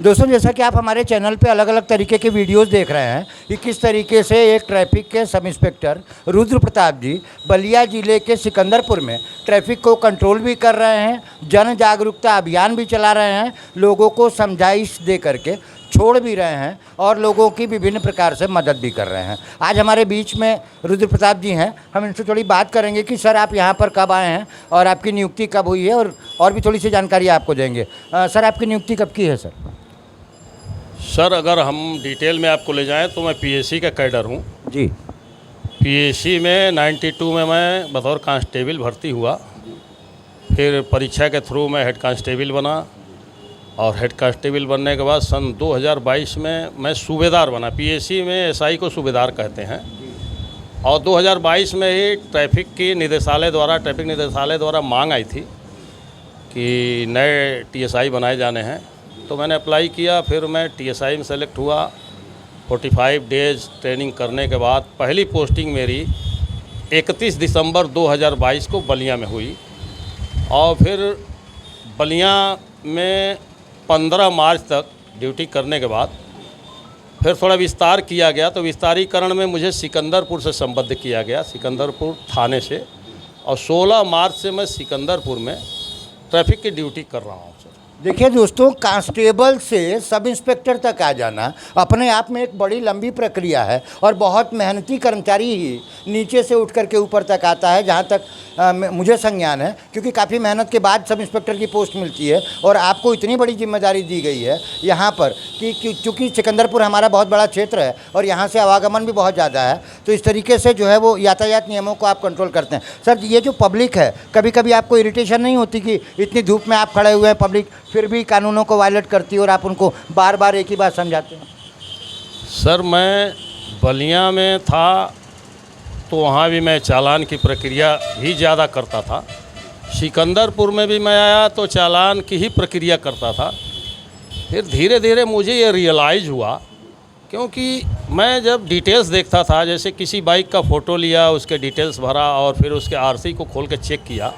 दोस्तों, जैसा कि आप हमारे चैनल पे अलग अलग तरीके के वीडियोस देख रहे हैं कि किस तरीके से एक ट्रैफिक के सब इंस्पेक्टर रुद्र प्रताप जी बलिया ज़िले के सिकंदरपुर में ट्रैफिक को कंट्रोल भी कर रहे हैं, जन जागरूकता अभियान भी चला रहे हैं, लोगों को समझाइश दे करके छोड़ भी रहे हैं और लोगों की विभिन्न प्रकार से मदद भी कर रहे हैं। आज हमारे बीच में रुद्र प्रताप जी हैं। हम इनसे थोड़ी बात करेंगे कि सर आप यहाँ पर कब आए हैं और आपकी नियुक्ति कब हुई है, और भी थोड़ी सी जानकारी आपको देंगे। सर, आपकी नियुक्ति कब की है सर? सर, अगर हम डिटेल में आपको ले जाएं तो मैं पीएससी का कैडर हूं जी। पीएससी में 92 में मैं बतौर कांस्टेबल भर्ती हुआ। फिर परीक्षा के थ्रू मैं हेड कांस्टेबल बना और हेड कांस्टेबल बनने के बाद सन 2022 में मैं सूबेदार बना। पीएससी में एसआई को सूबेदार कहते हैं। और 2022 में ही ट्रैफिक निदेशालय द्वारा मांग आई थी कि नए टीएसआई बनाए जाने हैं, तो मैंने अप्लाई किया। फिर मैं टीएसआई में सेलेक्ट हुआ। 45 डेज़ ट्रेनिंग करने के बाद पहली पोस्टिंग मेरी 31 दिसंबर 2022 को बलिया में हुई। और फिर बलिया में 15 मार्च तक ड्यूटी करने के बाद फिर थोड़ा विस्तार किया गया, तो विस्तारीकरण में मुझे सिकंदरपुर से संबद्ध किया गया, सिकंदरपुर थाने से। और 16 मार्च से मैं सिकंदरपुर में ट्रैफिक की ड्यूटी कर रहा हूँ। देखिए दोस्तों, कांस्टेबल से सब इंस्पेक्टर तक आ जाना अपने आप में एक बड़ी लंबी प्रक्रिया है और बहुत मेहनती कर्मचारी ही नीचे से उठ कर के ऊपर तक आता है, जहां तक मुझे संज्ञान है, क्योंकि काफ़ी मेहनत के बाद सब इंस्पेक्टर की पोस्ट मिलती है। और आपको इतनी बड़ी जिम्मेदारी दी गई है यहाँ पर कि चूँकि सिकंदरपुर हमारा बहुत बड़ा क्षेत्र है और यहाँ से आवागमन भी बहुत ज़्यादा है, तो इस तरीके से जो है वो यातायात नियमों को आप कंट्रोल करते हैं। सर, ये जो पब्लिक है, कभी कभी आपको इरिटेशन नहीं होती कि इतनी धूप में आप खड़े हुए हैं, पब्लिक फिर भी कानूनों को वायलेट करती है और आप उनको बार बार एक ही बात समझाते हैं? सर, मैं बलिया में था तो वहाँ भी मैं चालान की प्रक्रिया ही ज़्यादा करता था। सिकंदरपुर में भी मैं आया तो चालान की ही प्रक्रिया करता था। फिर धीरे धीरे मुझे ये रियलाइज़ हुआ, क्योंकि मैं जब डिटेल्स देखता था, जैसे किसी बाइक का फ़ोटो लिया, उसके डिटेल्स भरा और फिर उसके आरसी को खोल के चेक किया,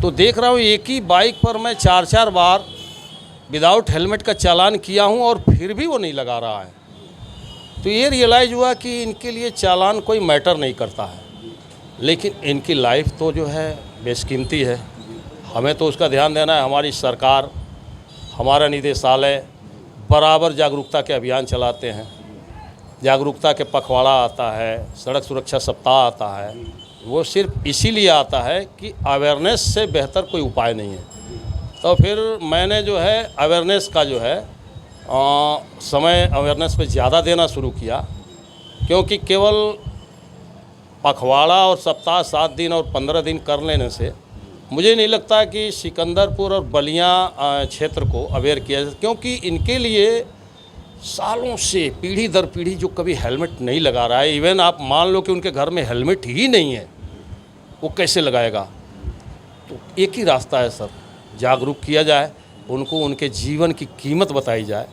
तो देख रहा हूँ एक ही बाइक पर मैं 4-4 बार विदाउट हेलमेट का चालान किया हूँ और फिर भी वो नहीं लगा रहा है। तो ये रियलाइज़ हुआ कि इनके लिए चालान कोई मैटर नहीं करता है, लेकिन इनकी लाइफ तो जो है बेशकीमती है। हमें तो उसका ध्यान देना है। हमारी सरकार, हमारा निदेशालय बराबर जागरूकता के अभियान चलाते हैं। जागरूकता के पखवाड़ा आता है, सड़क सुरक्षा सप्ताह आता है। वो सिर्फ इसीलिए आता है कि अवेयरनेस से बेहतर कोई उपाय नहीं है। तो फिर मैंने जो है अवेयरनेस का जो है समय अवेयरनेस पे ज़्यादा देना शुरू किया, क्योंकि केवल पखवाड़ा और सप्ताह 7 दिन और 15 दिन कर लेने से मुझे नहीं लगता कि सिकंदरपुर और बलिया क्षेत्र को अवेयर किया जाए, क्योंकि इनके लिए सालों से पीढ़ी दर पीढ़ी जो कभी हेलमेट नहीं लगा रहा है, इवन आप मान लो कि उनके घर में हेलमेट ही नहीं है, वो कैसे लगाएगा? तो एक ही रास्ता है सर, जागरूक किया जाए, उनको उनके जीवन की कीमत बताई जाए,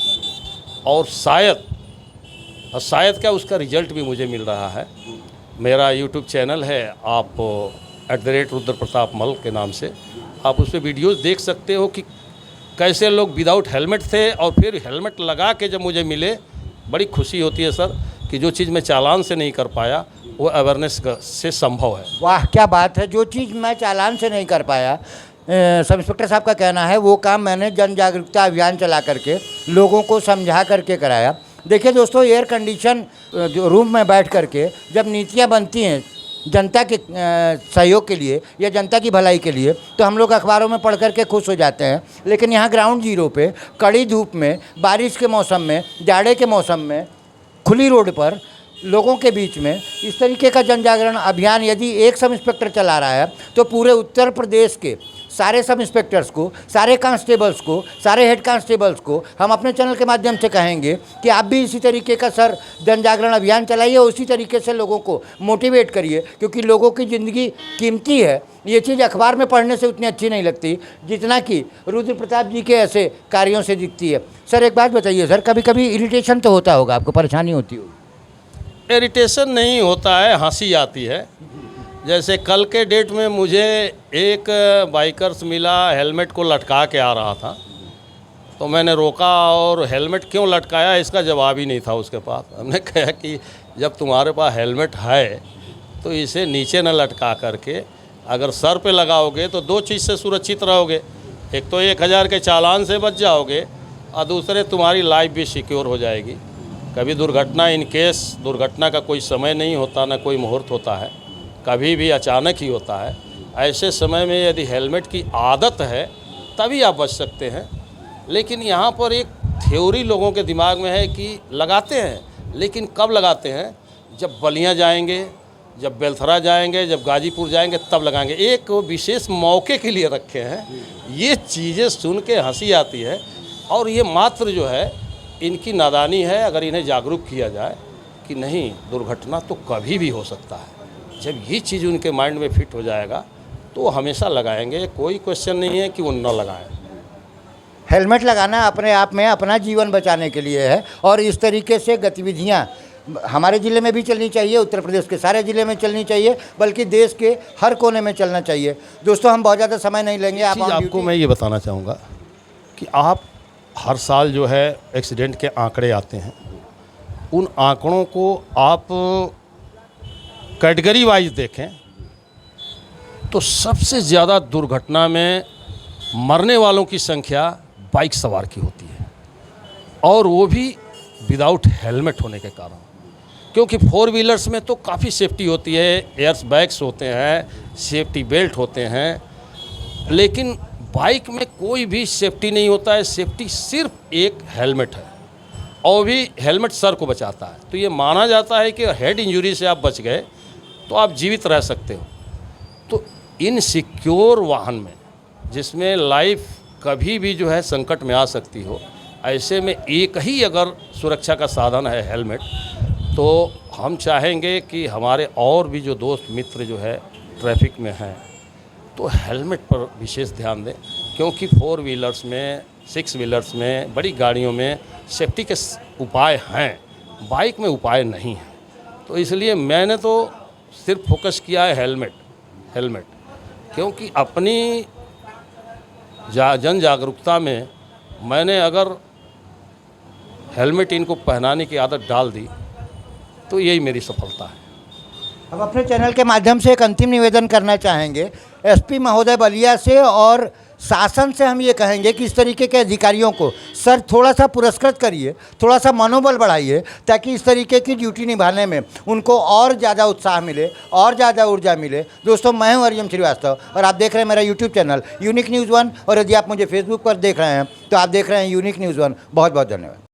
और शायद क्या उसका रिजल्ट भी मुझे मिल रहा है। मेरा यूट्यूब चैनल है, आप @रुद्र प्रताप मल के नाम से आप उस पर वीडियोज़ देख सकते हो कि कैसे लोग विदाउट हेलमेट थे और फिर हेलमेट लगा के जब मुझे मिले, बड़ी खुशी होती है सर कि जो चीज़ मैं चालान से नहीं कर पाया वो अवेयरनेस से संभव है। वाह, क्या बात है! जो चीज़ मैं चालान से नहीं कर पाया, सब इंस्पेक्टर साहब का कहना है, वो काम मैंने जन जागरूकता अभियान चला करके लोगों को समझा करके कराया। देखिए दोस्तों, एयर कंडीशन जो रूम में बैठ करके जब नीतियाँ बनती हैं जनता के सहयोग के लिए या जनता की भलाई के लिए, तो हम लोग अखबारों में पढ़ करके खुश हो जाते हैं। लेकिन यहाँ ग्राउंड जीरो पे कड़ी धूप में, बारिश के मौसम में, जाड़े के मौसम में, खुली रोड पर लोगों के बीच में इस तरीके का जन जागरण अभियान यदि एक सब इंस्पेक्टर चला रहा है, तो पूरे उत्तर प्रदेश के सारे सब इंस्पेक्टर्स को, सारे कांस्टेबल्स को, सारे हेड कांस्टेबल्स को हम अपने चैनल के माध्यम से कहेंगे कि आप भी इसी तरीके का सर जन जागरण अभियान चलाइए और उसी तरीके से लोगों को मोटिवेट करिए, क्योंकि लोगों की ज़िंदगी कीमती है। ये चीज़ अखबार में पढ़ने से उतनी अच्छी नहीं लगती जितना कि रुद्र प्रताप जी के ऐसे कार्यों से दिखती है। सर, एक बात बताइए सर, कभी कभी इरिटेशन तो होता होगा, आपको परेशानी होती होगी? इरिटेशन नहीं होता है, हंसी आती है। जैसे कल के डेट में मुझे एक बाइकर्स मिला, हेलमेट को लटका के आ रहा था, तो मैंने रोका और हेलमेट क्यों लटकाया इसका जवाब ही नहीं था उसके पास। हमने कहा कि जब तुम्हारे पास हेलमेट है तो इसे नीचे न लटका करके अगर सर पे लगाओगे तो दो चीज़ से सुरक्षित रहोगे, एक तो 1000 के चालान से बच जाओगे और दूसरे तुम्हारी लाइफ भी सिक्योर हो जाएगी। कभी दुर्घटना इन केस दुर्घटना का कोई समय नहीं होता, ना कोई मुहूर्त होता है, कभी भी अचानक ही होता है। ऐसे समय में यदि हेलमेट की आदत है तभी आप बच सकते हैं। लेकिन यहाँ पर एक थ्योरी लोगों के दिमाग में है कि लगाते हैं, लेकिन कब लगाते हैं? जब बलिया जाएंगे, जब बेलथरा जाएंगे, जब गाजीपुर जाएंगे तब लगाएंगे। एक विशेष मौके के लिए रखे हैं। ये चीज़ें सुन के हंसी आती है और ये मात्र जो है इनकी नादानी है। अगर इन्हें जागरूक किया जाए कि नहीं, दुर्घटना तो कभी भी हो सकता है, जब ये चीज़ उनके माइंड में फिट हो जाएगा तो वो हमेशा लगाएंगे। कोई क्वेश्चन नहीं है कि वो न लगाएं। हेलमेट लगाना अपने आप में अपना जीवन बचाने के लिए है और इस तरीके से गतिविधियाँ हमारे ज़िले में भी चलनी चाहिए, उत्तर प्रदेश के सारे ज़िले में चलनी चाहिए, बल्कि देश के हर कोने में चलना चाहिए। दोस्तों, हम बहुत ज़्यादा समय नहीं लेंगे। आपको मैं ये बताना चाहूँगा कि आप हर साल जो है एक्सीडेंट के आंकड़े आते हैं, उन आंकड़ों को आप कैटेगरी वाइज देखें तो सबसे ज़्यादा दुर्घटना में मरने वालों की संख्या बाइक सवार की होती है, और वो भी विदाउट हेलमेट होने के कारण। क्योंकि 4 व्हीलर्स में तो काफ़ी सेफ्टी होती है, एयर बैग्स होते हैं, सेफ्टी बेल्ट होते हैं, लेकिन बाइक में कोई भी सेफ्टी नहीं होता है। सेफ्टी सिर्फ एक हेलमेट है, और भी हेलमेट सर को बचाता है। तो ये माना जाता है कि हेड इंजरी से आप बच गए तो आप जीवित रह सकते हो। तो इन सिक्योर वाहन में, जिसमें लाइफ कभी भी जो है संकट में आ सकती हो, ऐसे में एक ही अगर सुरक्षा का साधन है हेलमेट, तो हम चाहेंगे कि हमारे और भी जो दोस्त मित्र जो है ट्रैफिक में हैं तो हेलमेट पर विशेष ध्यान दें। क्योंकि 4 व्हीलर्स में, 6 व्हीलर्स में, बड़ी गाड़ियों में सेफ्टी के उपाय हैं, बाइक में उपाय नहीं हैं। तो इसलिए मैंने तो सिर्फ फोकस किया है हेलमेट, क्योंकि अपनी जन जागरूकता में मैंने अगर हेलमेट इनको पहनाने की आदत डाल दी तो यही मेरी सफलता है। हम अपने चैनल के माध्यम से एक अंतिम निवेदन करना चाहेंगे एसपी महोदय बलिया से, और शासन से हम ये कहेंगे कि इस तरीके के अधिकारियों को सर थोड़ा सा पुरस्कृत करिए, थोड़ा सा मनोबल बढ़ाइए, ताकि इस तरीके की ड्यूटी निभाने में उनको और ज़्यादा उत्साह मिले और ज़्यादा ऊर्जा मिले। दोस्तों, मैं हूं अर्यम श्रीवास्तव और आप देख रहे हैं मेरा यूट्यूब चैनल यूनिक न्यूज़ 1, और यदि आप मुझे फेसबुक पर देख रहे हैं तो आप देख रहे हैं यूनिक न्यूज़ 1। बहुत बहुत धन्यवाद।